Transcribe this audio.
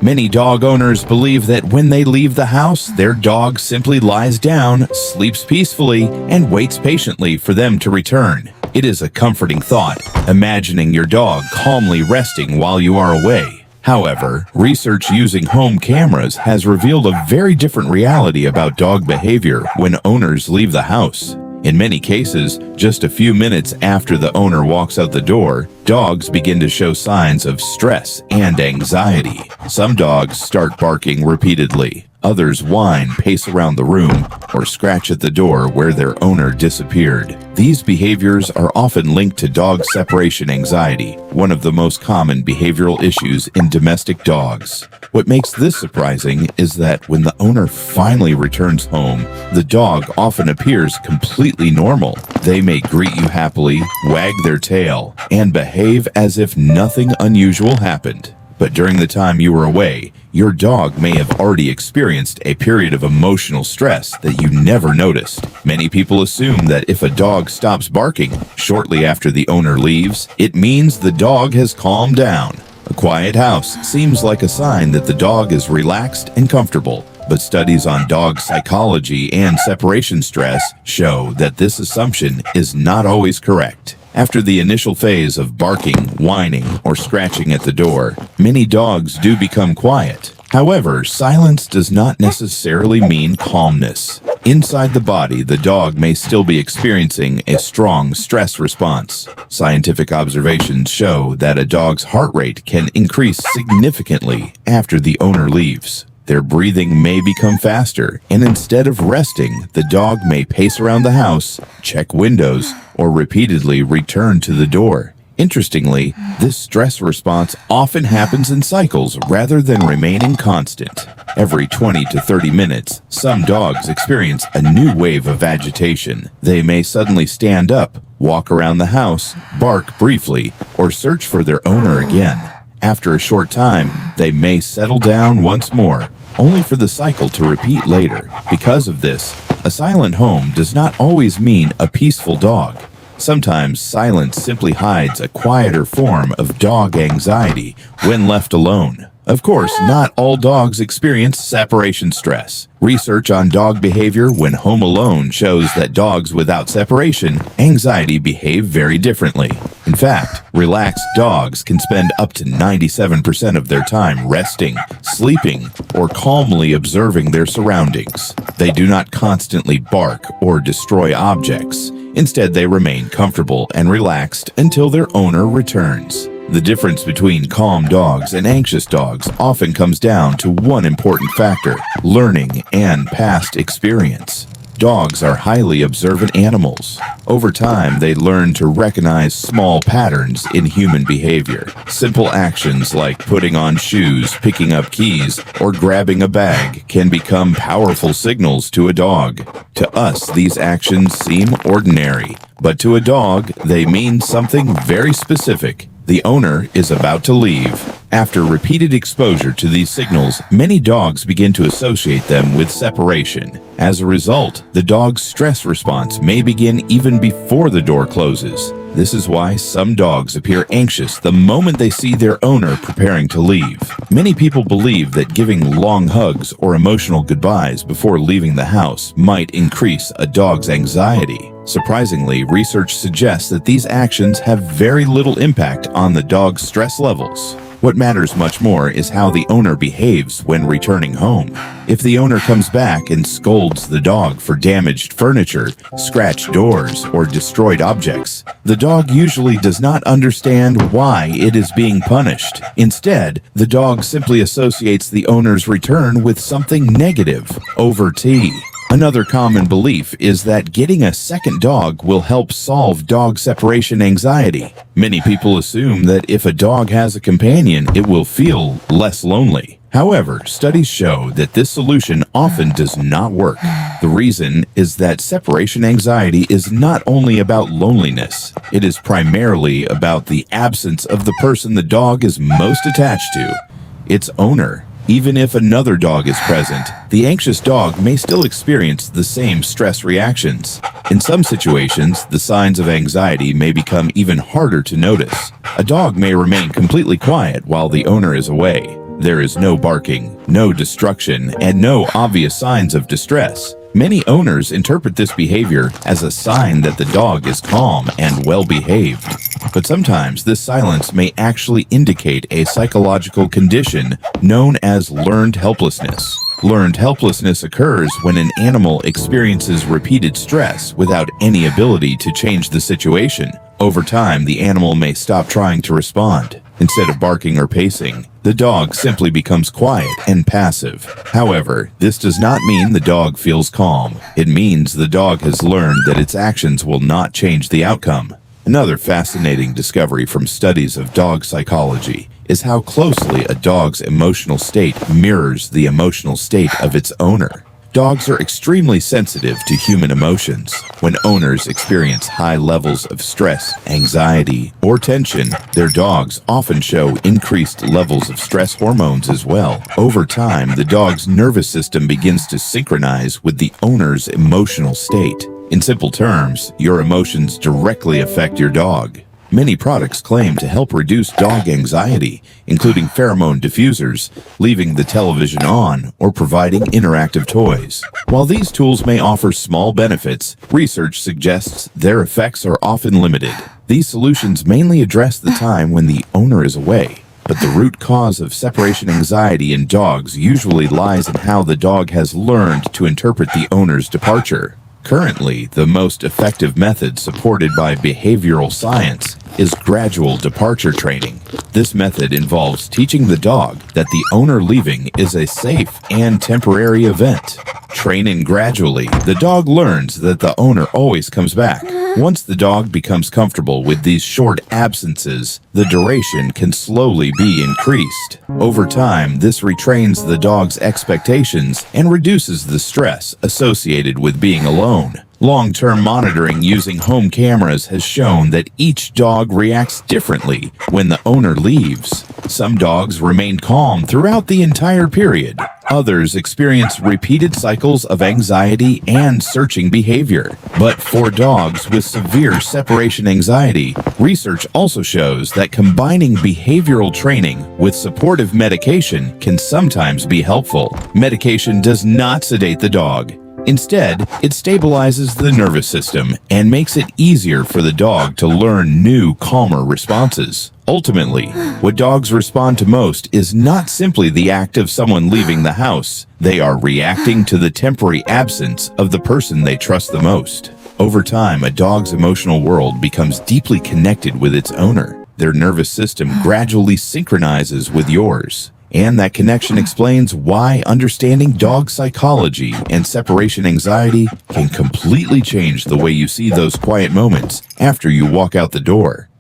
Many dog owners believe that when they leave the house, their dog simply lies down, sleeps peacefully, and waits patiently for them to return. It is a comforting thought, imagining your dog calmly resting while you are away. However, research using home cameras has revealed a very different reality about dog behavior when owners leave the house. In many cases, just a few minutes after the owner walks out the door, dogs begin to show signs of stress and anxiety. Some dogs start barking repeatedly. Others whine, pace around the room, or scratch at the door where their owner disappeared. These behaviors are often linked to dog separation anxiety, one of the most common behavioral issues in domestic dogs. What makes this surprising is that when the owner finally returns home, the dog often appears completely normal. They may greet you happily, wag their tail, and behave as if nothing unusual happened. But during the time you were away, your dog may have already experienced a period of emotional stress that you never noticed. Many people assume that if a dog stops barking shortly after the owner leaves, it means the dog has calmed down. A quiet house seems like a sign that the dog is relaxed and comfortable, but studies on dog psychology and separation stress show that this assumption is not always correct. After the initial phase of barking, whining, or scratching at the door, many dogs do become quiet. However, silence does not necessarily mean calmness. Inside the body, the dog may still be experiencing a strong stress response. Scientific observations show that a dog's heart rate can increase significantly after the owner leaves. Their breathing may become faster, and instead of resting, the dog may pace around the house, check windows, or repeatedly return to the door. Interestingly, this stress response often happens in cycles rather than remaining constant. Every 20 to 30 minutes, some dogs experience a new wave of agitation. They may suddenly stand up, walk around the house, bark briefly, or search for their owner again. After a short time, they may settle down once more, only for the cycle to repeat later. Because of this, a silent home does not always mean a peaceful dog. Sometimes silence simply hides a quieter form of dog anxiety when left alone. Of course, not all dogs experience separation stress. Research on dog behavior when home alone shows that dogs without separation anxiety behave very differently. In fact, relaxed dogs can spend up to 97% of their time resting, sleeping, or calmly observing their surroundings. They do not constantly bark or destroy objects. Instead, they remain comfortable and relaxed until their owner returns. The difference between calm dogs and anxious dogs often comes down to one important factor: learning and past experience. Dogs are highly observant animals. Over time, they learn to recognize small patterns in human behavior. Simple actions like putting on shoes, picking up keys, or grabbing a bag can become powerful signals to a dog. To us, these actions seem ordinary, but to a dog, they mean something very specific. The owner is about to leave. After repeated exposure to these signals, many dogs begin to associate them with separation. As a result, the dog's stress response may begin even before the door closes. This is why some dogs appear anxious the moment they see their owner preparing to leave. Many people believe that giving long hugs or emotional goodbyes before leaving the house might increase a dog's anxiety. Surprisingly, research suggests that these actions have very little impact on the dog's stress levels. What matters much more is how the owner behaves when returning home. If the owner comes back and scolds the dog for damaged furniture, scratched doors, or destroyed objects, the dog usually does not understand why it is being punished. Instead, the dog simply associates the owner's return with something negative: over tea. Another common belief is that getting a second dog will help solve dog separation anxiety. Many people assume that if a dog has a companion, it will feel less lonely. However, studies show that this solution often does not work. The reason is that separation anxiety is not only about loneliness. It is primarily about the absence of the person the dog is most attached to, its owner. Even if another dog is present, the anxious dog may still experience the same stress reactions. In some situations, the signs of anxiety may become even harder to notice. A dog may remain completely quiet while the owner is away. There is no barking, no destruction, and no obvious signs of distress. Many owners interpret this behavior as a sign that the dog is calm and well-behaved. But sometimes this silence may actually indicate a psychological condition known as learned helplessness. Learned helplessness occurs when an animal experiences repeated stress without any ability to change the situation. Over time, the animal may stop trying to respond. Instead of barking or pacing, the dog simply becomes quiet and passive. However, this does not mean the dog feels calm. It means the dog has learned that its actions will not change the outcome. Another fascinating discovery from studies of dog psychology is how closely a dog's emotional state mirrors the emotional state of its owner. Dogs are extremely sensitive to human emotions. When owners experience high levels of stress, anxiety, or tension, their dogs often show increased levels of stress hormones as well. Over time, the dog's nervous system begins to synchronize with the owner's emotional state. In simple terms, your emotions directly affect your dog. Many products claim to help reduce dog anxiety, including pheromone diffusers, leaving the television on, or providing interactive toys. While these tools may offer small benefits, research suggests their effects are often limited. These solutions mainly address the time when the owner is away, but the root cause of separation anxiety in dogs usually lies in how the dog has learned to interpret the owner's departure. Currently, the most effective method supported by behavioral science is gradual departure training. This method involves teaching the dog that the owner leaving is a safe and temporary event. Training gradually, the dog learns that the owner always comes back. Once the dog becomes comfortable with these short absences, the duration can slowly be increased. Over time, this retrains the dog's expectations and reduces the stress associated with being alone. Long-term monitoring using home cameras has shown that each dog reacts differently when the owner leaves. Some dogs remain calm throughout the entire period. Others experience repeated cycles of anxiety and searching behavior. But for dogs with severe separation anxiety, research also shows that combining behavioral training with supportive medication can sometimes be helpful. Medication does not sedate the dog. Instead, it stabilizes the nervous system and makes it easier for the dog to learn new, calmer responses. Ultimately, what dogs respond to most is not simply the act of someone leaving the house. They are reacting to the temporary absence of the person they trust the most. Over time, a dog's emotional world becomes deeply connected with its owner. Their nervous system gradually synchronizes with yours. And that connection explains why understanding dog psychology and separation anxiety can completely change the way you see those quiet moments after you walk out the door.